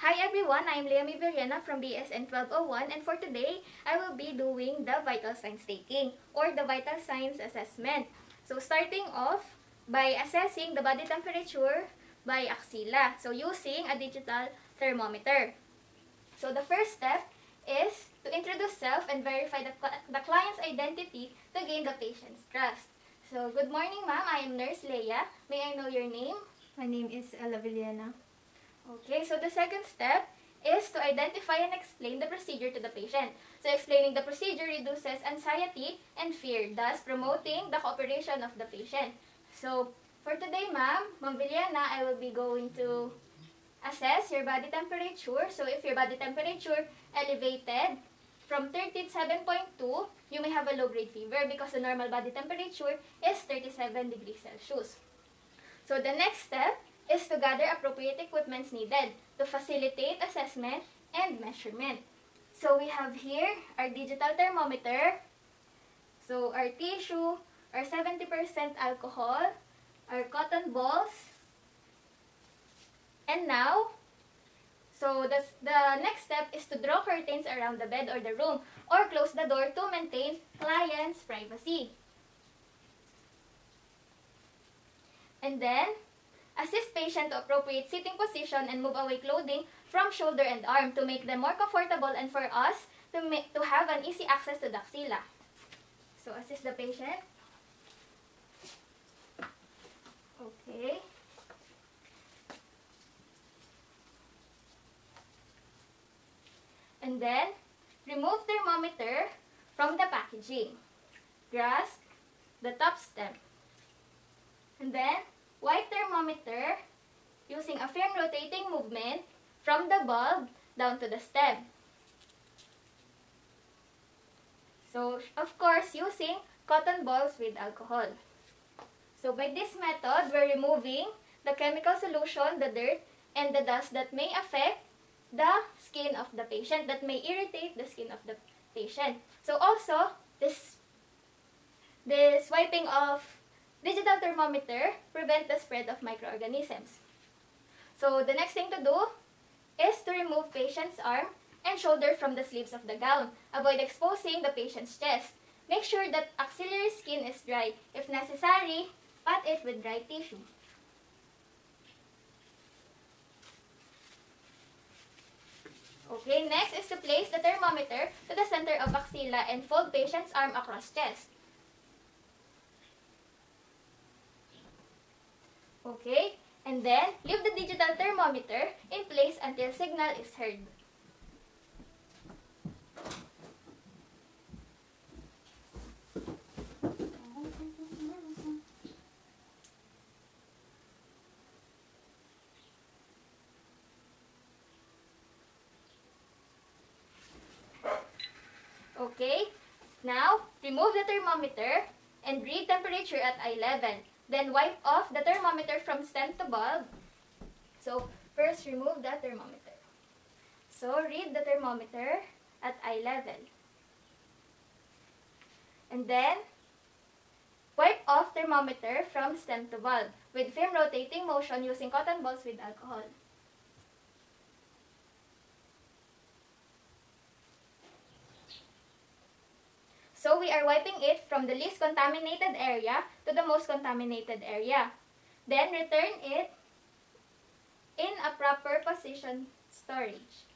Hi everyone, I'm Leomy Villena from BSN 1201, and for today, I will be doing the vital signs taking or the vital signs assessment. So starting off by assessing the body temperature by axilla, so using a digital thermometer. So the first step is to introduce self and verify the client's identity to gain the patient's trust. So good morning ma'am, I am Nurse Leia. May I know your name? My name is Ella Villena. Okay, so the second step is to identify and explain the procedure to the patient. So explaining the procedure reduces anxiety and fear, thus promoting the cooperation of the patient. So for today, Ma'am Villena, I will be going to assess your body temperature. So if your body temperature elevated from 37.2, you may have a low-grade fever because the normal body temperature is 37 degrees Celsius. So the next step is to gather appropriate equipments needed to facilitate assessment and measurement. So we have here our digital thermometer, so our tissue, our 70% alcohol, our cotton balls, and now, so the next step is to draw curtains around the bed or the room or close the door to maintain client's privacy. And then, assist patient to appropriate sitting position and move away clothing from shoulder and arm to make them more comfortable and for us to have an easy access to the axilla. So assist the patient. Okay. And then, remove thermometer from the packaging. Grasp the top stem. And then, wipe thermometer using a firm rotating movement from the bulb down to the stem. So, of course, using cotton balls with alcohol. So, by this method, we're removing the chemical solution, the dirt, and the dust that may affect the skin of the patient, that may irritate the skin of the patient. So, also, this wiping of digital thermometer prevent the spread of microorganisms. So the next thing to do is to remove patient's arm and shoulder from the sleeves of the gown. Avoid exposing the patient's chest. Make sure that axillary skin is dry. If necessary, pat it with dry tissue. Okay, next is to place the thermometer to the center of axilla and fold patient's arm across chest. Okay, and then leave the digital thermometer in place until signal is heard. Okay, now remove the thermometer and read temperature at eye level. Then wipe off the thermometer from stem to bulb. So first remove the thermometer. So read the thermometer at eye level. And then wipe off thermometer from stem to bulb with firm rotating motion using cotton balls with alcohol. So we are wiping it from the least contaminated area to the most contaminated area. Then return it in a proper position storage.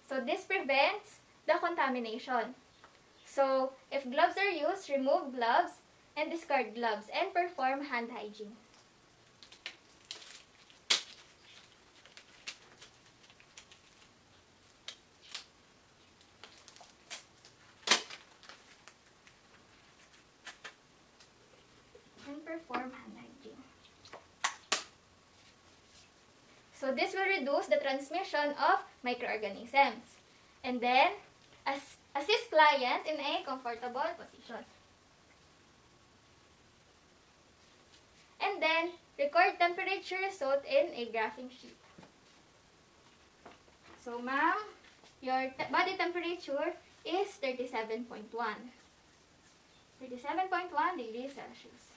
So this prevents the contamination. So if gloves are used, remove gloves and discard gloves and perform hand hygiene. Perform hand hygiene. So this will reduce the transmission of microorganisms. And then, assist client in a comfortable position. And then, record temperature result in a graphing sheet. So ma'am, your body temperature is 37.1. 37.1 degrees Celsius.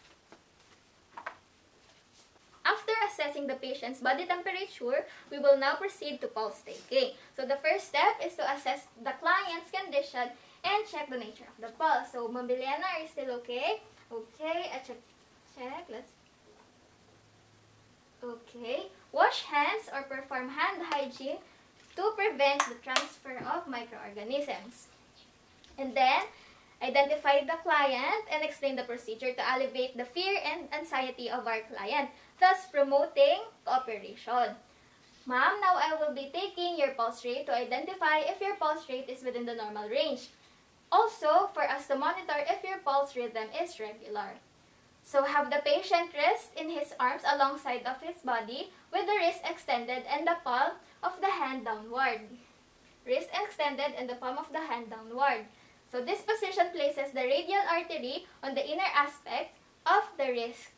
assessing the patient's body temperature, we will now proceed to pulse taking. So the first step is to assess the client's condition and check the nature of the pulse. So, Ma'am Villena, are you still okay? Okay, check. Okay. Wash hands or perform hand hygiene to prevent the transfer of microorganisms. And then, identify the client and explain the procedure to alleviate the fear and anxiety of our client, thus promoting cooperation. Ma'am, now I will be taking your pulse rate to identify if your pulse rate is within the normal range. Also, for us to monitor if your pulse rhythm is regular. So, have the patient rest in his arms alongside of his body with the wrist extended and the palm of the hand downward. Wrist extended and the palm of the hand downward. So, this position places the radial artery on the inner aspect of the wrist.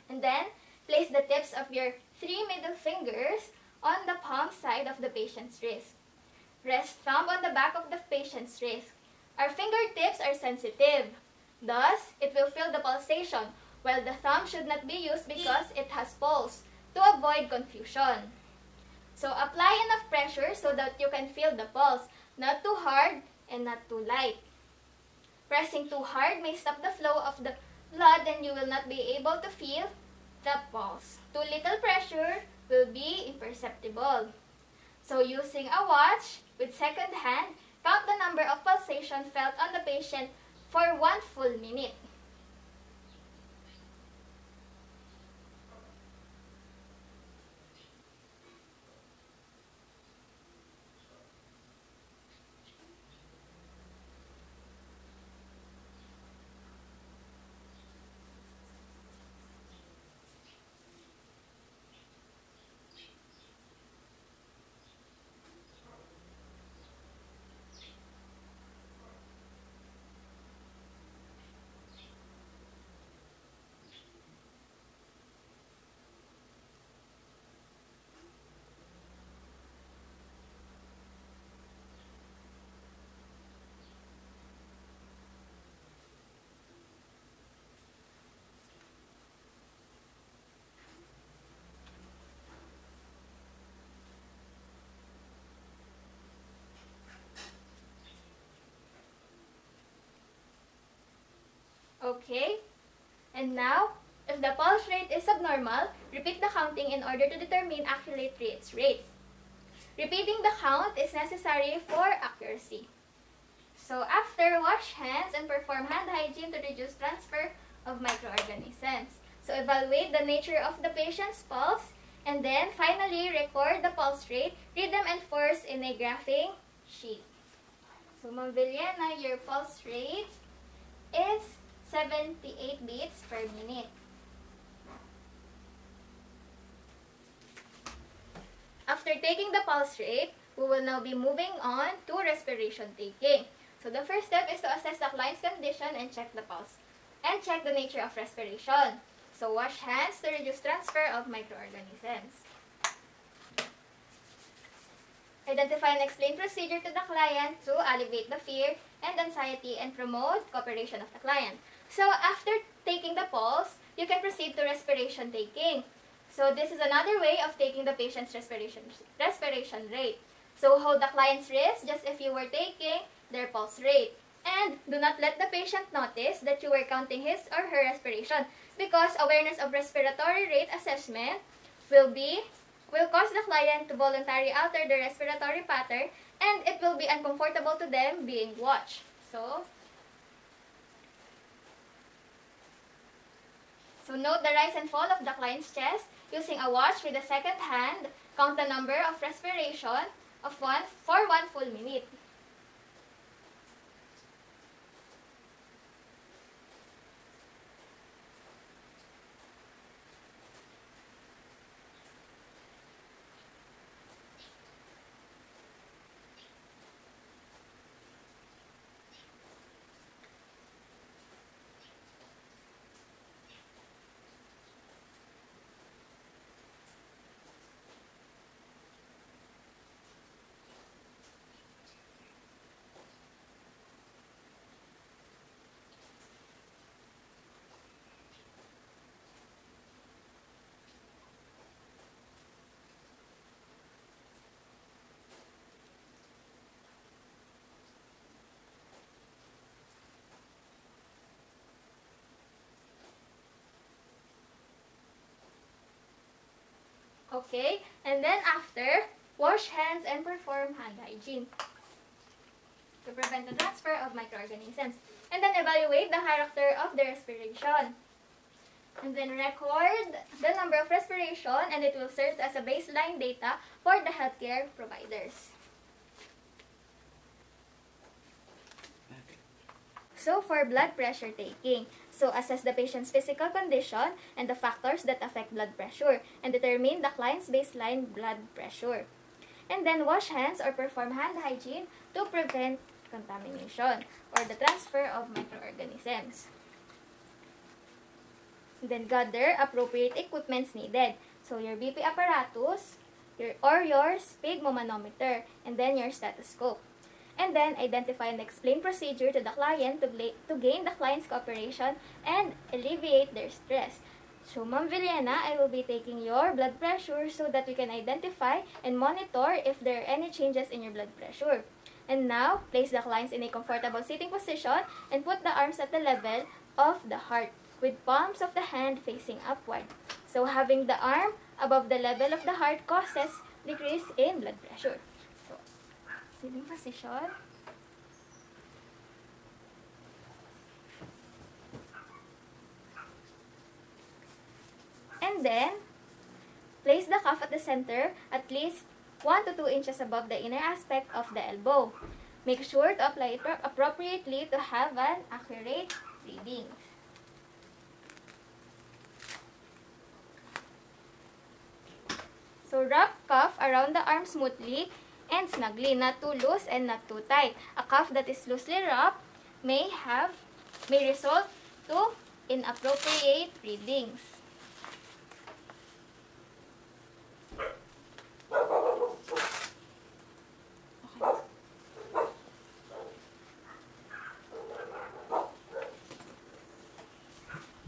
And then, place the tips of your 3 middle fingers on the palm side of the patient's wrist. Rest thumb on the back of the patient's wrist. Our fingertips are sensitive. Thus, it will feel the pulsation, while the thumb should not be used because it has pulse, to avoid confusion. So, apply enough pressure so that you can feel the pulse, not too hard and not too light. Pressing too hard may stop the flow of the blood and you will not be able to feel the pulse. Too little pressure will be imperceptible. So, using a watch with second hand, count the number of pulsations felt on the patient for 1 full minute. Okay? And now, if the pulse rate is abnormal, repeat the counting in order to determine accurate rates. Repeating the count is necessary for accuracy. So, after, wash hands and perform hand hygiene to reduce transfer of microorganisms. So, evaluate the nature of the patient's pulse, and then finally record the pulse rate, rhythm, and force in a graphing sheet. So, Ma'am Villena, your pulse rate is 78 beats per minute. After taking the pulse rate, we will now be moving on to respiration taking. So the first step is to assess the client's condition and check the pulse, and check the nature of respiration. So wash hands to reduce transfer of microorganisms. Identify and explain procedure to the client to alleviate the fear and anxiety and promote cooperation of the client. So after taking the pulse, you can proceed to respiration taking. So this is another way of taking the patient's respiration rate. So hold the client's wrist just if you were taking their pulse rate. And do not let the patient notice that you were counting his or her respiration, because awareness of respiratory rate assessment will cause the client to voluntarily alter their respiratory pattern, and it will be uncomfortable to them being watched. So note the rise and fall of the client's chest. Using a watch with the second hand, count the number of respiration for 1 full minute. Okay? And then after, wash hands and perform hand hygiene to prevent the transfer of microorganisms. And then evaluate the character of the respiration. And then record the number of respiration, and it will serve as a baseline data for the healthcare providers. So for blood pressure taking, so assess the patient's physical condition and the factors that affect blood pressure, and determine the client's baseline blood pressure. And then wash hands or perform hand hygiene to prevent contamination or the transfer of microorganisms. And then gather appropriate equipments needed. So your BP apparatus, your sphygmomanometer, and then your stethoscope. And then identify and explain procedure to the client to gain the client's cooperation and alleviate their stress. So, Ma'am Villena, I will be taking your blood pressure so that we can identify and monitor if there are any changes in your blood pressure. And now, place the clients in a comfortable sitting position and put the arms at the level of the heart with palms of the hand facing upward. So, having the arm above the level of the heart causes decrease in blood pressure. So, sitting position. And then, place the cuff at the center at least 1 to 2 inches above the inner aspect of the elbow. Make sure to apply it appropriately to have an accurate reading. So, wrap cuff around the arm smoothly and snugly, not too loose and not too tight. A cuff that is loosely wrapped may result to inappropriate readings.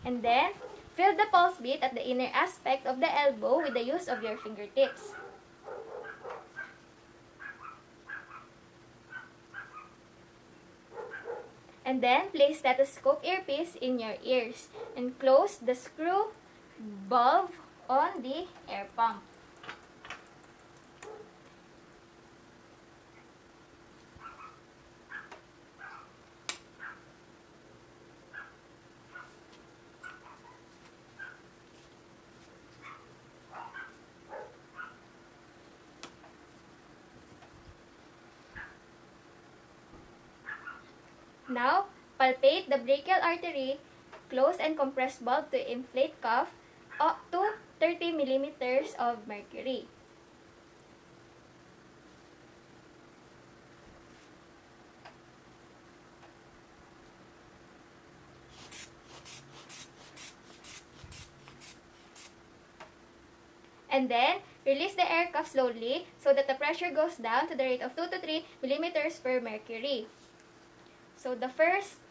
And then, feel the pulse beat at the inner aspect of the elbow with the use of your fingertips. And then, place stethoscope earpiece in your ears and close the screw valve on the air pump. Now, palpate the brachial artery, close and compress valve to inflate cuff up to 30 millimeters of mercury. And then, release the air cuff slowly so that the pressure goes down to the rate of 2 to 3 millimeters per mercury. So, the first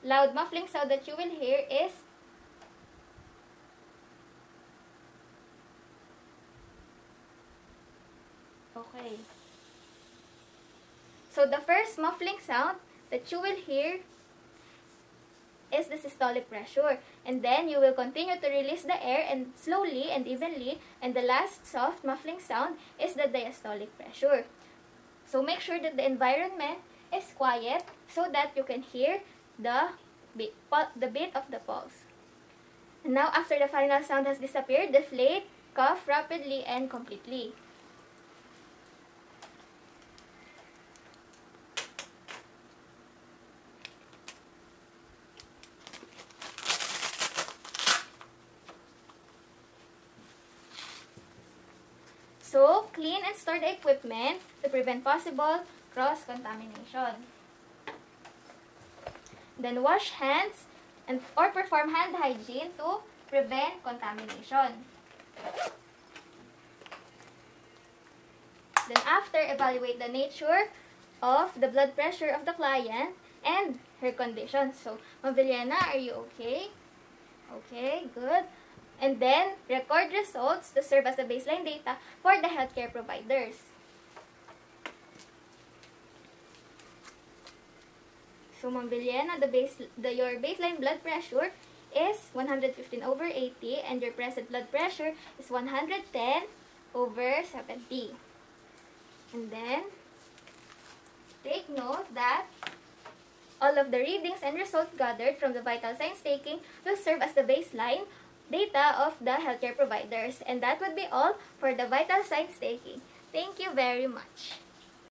loud muffling sound that you will hear is okay. So, the first muffling sound that you will hear is the systolic pressure. And then, you will continue to release the air and slowly and evenly. And the last soft muffling sound is the diastolic pressure. So, make sure that the environment is quiet so that you can hear the beat of the pulse. And now, after the final sound has disappeared, deflate cuff rapidly and completely. So, clean and store the equipment to prevent possible cross-contamination. Then wash hands or perform hand hygiene to prevent contamination. Then after, evaluate the nature of the blood pressure of the client and her condition. So, Ma'am Villena, are you okay? Okay, good. And then, record results to serve as a baseline data for the healthcare providers. So, Ma'am Villena, your baseline blood pressure is 115/80 and your present blood pressure is 110 over 70. And then, take note that all of the readings and results gathered from the vital signs taking will serve as the baseline data of the healthcare providers. And that would be all for the vital signs taking. Thank you very much.